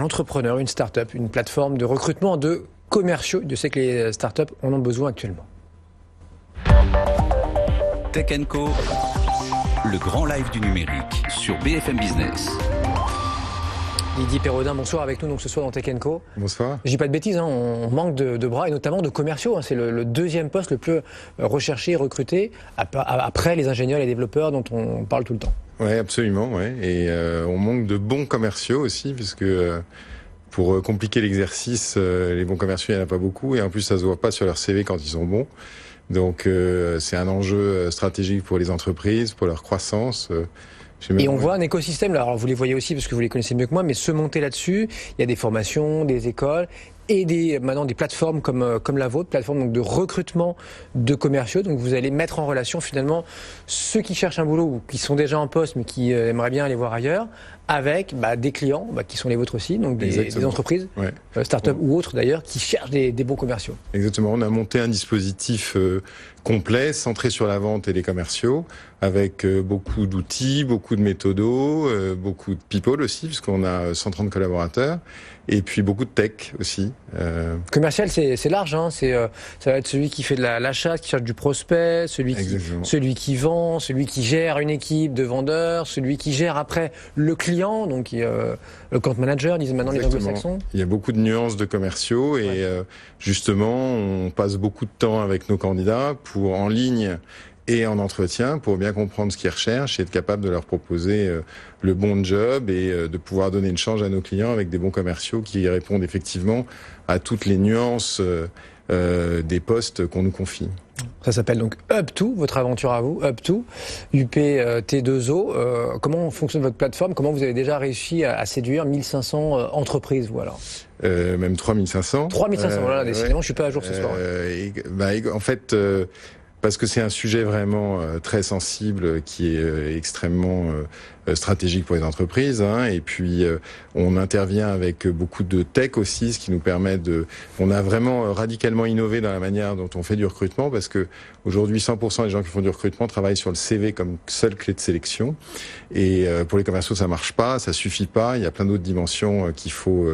Entrepreneur, une start-up, une plateforme de recrutement de commerciaux. Je sais que les start-up en ont besoin actuellement. Tech & Co, le grand live du numérique sur BFM Business. Didier Pérodin, bonsoir avec nous donc ce soir dans Tech & Co. Bonsoir. Je dis pas de bêtises, on manque de bras et notamment de commerciaux. C'est le deuxième poste le plus recherché et recruté après les ingénieurs et les développeurs dont on parle tout le temps. Oui, absolument. Ouais. Et on manque de bons commerciaux aussi, puisque pour compliquer l'exercice, les bons commerciaux, il n'y en a pas beaucoup. Et en plus, ça se voit pas sur leur CV quand ils sont bons. Donc, c'est un enjeu stratégique pour les entreprises, pour leur croissance. Et on voit un écosystème, là, alors vous les voyez aussi parce que vous les connaissez mieux que moi, mais se monter là-dessus, il y a des formations, des écoles et maintenant des plateformes comme la vôtre, plateforme donc de recrutement de commerciaux. Donc vous allez mettre en relation finalement ceux qui cherchent un boulot ou qui sont déjà en poste mais qui aimeraient bien aller voir ailleurs avec des clients qui sont les vôtres aussi, donc des entreprises, start-up ou autres d'ailleurs, qui cherchent des bons commerciaux. Exactement, on a monté un dispositif complet, centré sur la vente et les commerciaux, avec beaucoup d'outils, beaucoup de méthodos, beaucoup de people aussi, puisqu'on a 130 collaborateurs, et puis beaucoup de tech aussi. Commercial, c'est large, hein. Ça va être celui qui fait de l'achat, qui cherche du prospect, celui qui vend, celui qui gère une équipe de vendeurs, celui qui gère après le client, donc le compte manager, disent maintenant les anglo-saxons. Il y a beaucoup de nuances de commerciaux et justement, on passe beaucoup de temps avec nos candidats en ligne et en entretien pour bien comprendre ce qu'ils recherchent et être capable de leur proposer le bon job et de pouvoir donner une chance à nos clients avec des bons commerciaux qui répondent effectivement à toutes les nuances des postes qu'on nous confie. Ça s'appelle donc Up2, votre aventure à vous, Up2, UPT2O. Comment fonctionne votre plateforme? Comment vous avez déjà réussi à séduire 1500 entreprises, vous alors? Même 3500. 3500, voilà, décidément, je suis pas à jour ce soir. En fait, parce que c'est un sujet vraiment très sensible qui est extrêmement stratégique pour les entreprises, hein, et puis on intervient avec beaucoup de tech aussi, ce qui nous permet on a vraiment radicalement innové dans la manière dont on fait du recrutement, parce que aujourd'hui 100% des gens qui font du recrutement travaillent sur le CV comme seule clé de sélection, et pour les commerciaux ça marche pas, ça suffit pas, il y a plein d'autres dimensions qu'il faut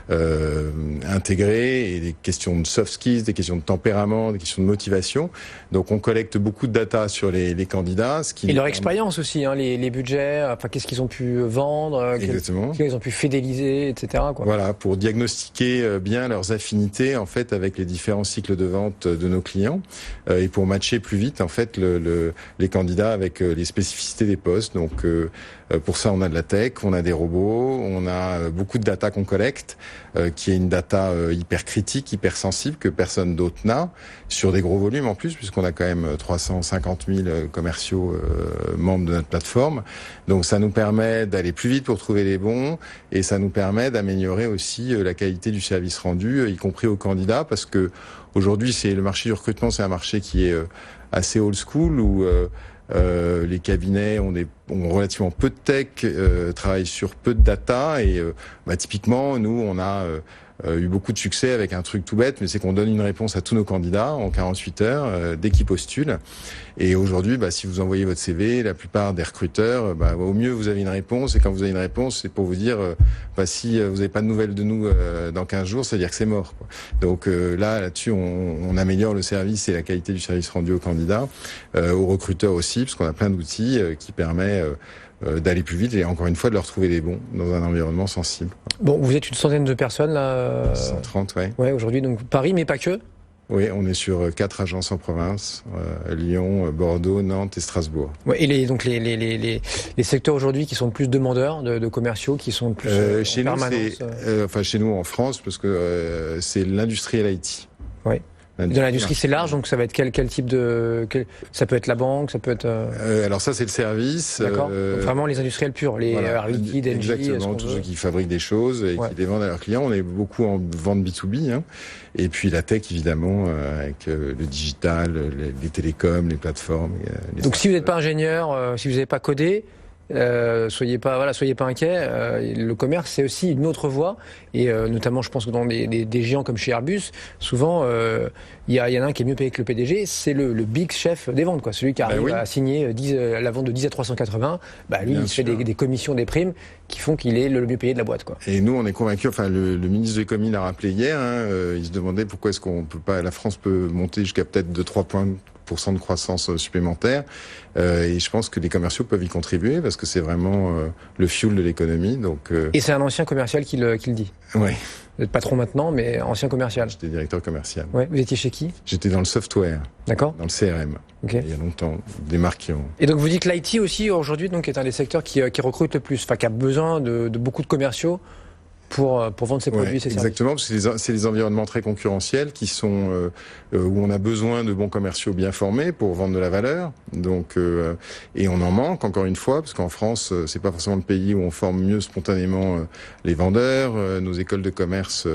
intégrer, et des questions de soft skills, des questions de tempérament, des questions de motivation. Donc on collecte beaucoup de data sur les candidats, et leur expérience aussi, hein, les budgets, enfin qu'est-ce qu'ils ont pu vendre, qu'est-ce qu'ils ont pu fidéliser, etc. quoi. Voilà, pour diagnostiquer bien leurs affinités en fait avec les différents cycles de vente de nos clients et pour matcher plus vite en fait les candidats avec les spécificités des postes. Donc pour ça, on a de la tech, on a des robots, on a beaucoup de data qu'on collecte, qui est une data hyper critique, hyper sensible, que personne d'autre n'a, sur des gros volumes en plus, puisqu'on a quand même 350 000 commerciaux membres de notre plateforme. Donc ça nous permet d'aller plus vite pour trouver les bons, et ça nous permet d'améliorer aussi la qualité du service rendu, y compris aux candidats, parce que aujourd'hui, le marché du recrutement, c'est un marché qui est assez old school, où les cabinets ont relativement peu de tech, travaillent sur peu de data, et typiquement nous on a eu beaucoup de succès avec un truc tout bête, mais c'est qu'on donne une réponse à tous nos candidats en 48 heures dès qu'ils postulent. Et aujourd'hui, si vous envoyez votre CV, la plupart des recruteurs, au mieux vous avez une réponse, et quand vous avez une réponse, c'est pour vous dire si vous n'avez pas de nouvelles de nous dans 15 jours, c'est-à-dire que c'est mort, quoi. Donc là-dessus, on améliore le service et la qualité du service rendu aux candidats, aux recruteurs aussi, parce qu'on a plein d'outils qui permettent d'aller plus vite et encore une fois de leur trouver les bons dans un environnement sensible. Bon, vous êtes une centaine de personnes là 130, ouais. Ouais, aujourd'hui, donc Paris, mais pas que. Oui, on est sur 4 agences en province, Lyon, Bordeaux, Nantes et Strasbourg. Ouais, et les secteurs aujourd'hui qui sont le plus demandeurs de commerciaux, qui sont le plus chez nous, chez nous en France, parce que c'est l'industrie et l'IT. Oui. Dans l'industrie, c'est large, donc ça va être quel type ça peut être la banque, ça peut être... alors ça, c'est le service. D'accord. Vraiment les industriels purs, les Air Liquide, Engie... Exactement, tous ceux qui fabriquent des choses et qui les vendent à leurs clients. On est beaucoup en vente B2B. Hein. Et puis la tech, évidemment, avec le digital, les télécoms, les plateformes. Donc si vous n'êtes pas ingénieur, si vous n'avez pas codé... soyez pas inquiets. Le commerce, c'est aussi une autre voie, et notamment, je pense que dans des géants comme chez Airbus, souvent, il y en a un qui est mieux payé que le PDG, c'est le big chef des ventes, quoi. Celui qui arrive à signer la vente de 10 à 380. Lui, il se fait des commissions, des primes qui font qu'il est le mieux payé de la boîte, quoi. Et nous, on est convaincus. Enfin, le ministre de l'économie l'a rappelé hier. Il se demandait pourquoi est-ce qu'on peut pas, la France peut monter jusqu'à peut-être 2-3 points de croissance supplémentaire. Et je pense que les commerciaux peuvent y contribuer parce que c'est vraiment le fuel de l'économie. Donc. Et c'est un ancien commercial qui le dit. Oui. Vous êtes patron maintenant, mais ancien commercial. J'étais directeur commercial. Ouais. Vous étiez chez qui? J'étais dans le software. D'accord. Dans le CRM. Okay. Il y a longtemps, des marques qui ont. Et donc vous dites que l'IT aussi aujourd'hui donc est un des secteurs qui recrute le plus, enfin qui a besoin de beaucoup de commerciaux pour vendre ses produits, ses services. Exactement, parce que c'est des environnements très concurrentiels qui sont où on a besoin de bons commerciaux bien formés pour vendre de la valeur. Donc et on en manque encore une fois parce qu'en France, c'est pas forcément le pays où on forme mieux spontanément les vendeurs. Nos écoles de commerce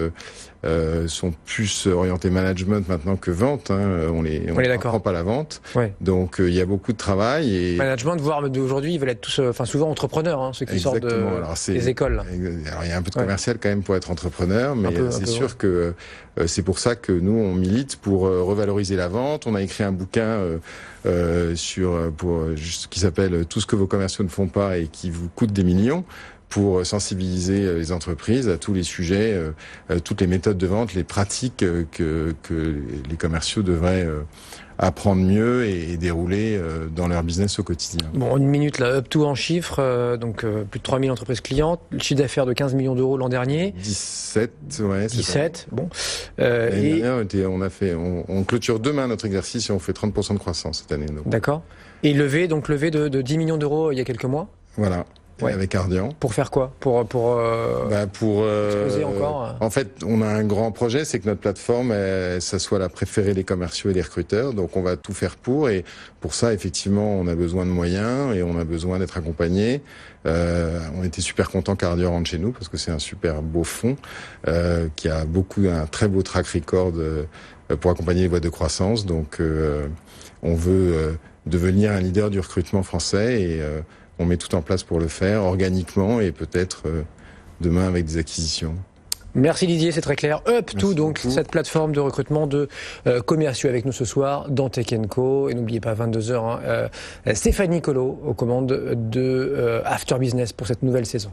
sont plus orientées management maintenant que vente. On n'apprend pas la vente. Ouais. Donc il y a beaucoup de travail. Et management, voire d'aujourd'hui, ils veulent être tous, souvent entrepreneurs, ceux qui sortent des écoles. Alors il y a un peu de commercial quand même pour être entrepreneur, mais c'est sûr que c'est pour ça que nous on milite pour revaloriser la vente. On a écrit un bouquin qui s'appelle Tout ce que vos commerciaux ne font pas et qui vous coûte des millions, pour sensibiliser les entreprises à tous les sujets, toutes les méthodes de vente, les pratiques que les commerciaux devraient apprendre mieux et dérouler dans leur business au quotidien. Bon, une minute là, Up2 en chiffres, donc plus de 3000 entreprises clientes, le chiffre d'affaires de 15 millions d'euros l'an dernier. 17, ouais. 17, bon. L'année dernière, on clôture demain notre exercice et on fait 30% de croissance cette année. D'accord. Et levé de 10 millions d'euros il y a quelques mois. Voilà. Ouais. Avec Ardian. Pour faire quoi? Pour exploser encore. En fait, on a un grand projet, c'est que notre plateforme, ça soit la préférée des commerciaux et des recruteurs. Donc, on va tout faire pour. Et pour ça, effectivement, on a besoin de moyens et on a besoin d'être accompagné. On était super contents qu'Ardian rentre chez nous parce que c'est un super beau fonds qui a un très beau track record pour accompagner les boîtes de croissance. Donc, on veut devenir un leader du recrutement français et on met tout en place pour le faire, organiquement et peut-être demain avec des acquisitions. Merci Didier, c'est très clair. Up2, donc cette plateforme de recrutement de commerciaux avec nous ce soir dans Tech & Co. Et n'oubliez pas, 22h, Stéphanie Colo aux commandes de After Business pour cette nouvelle saison.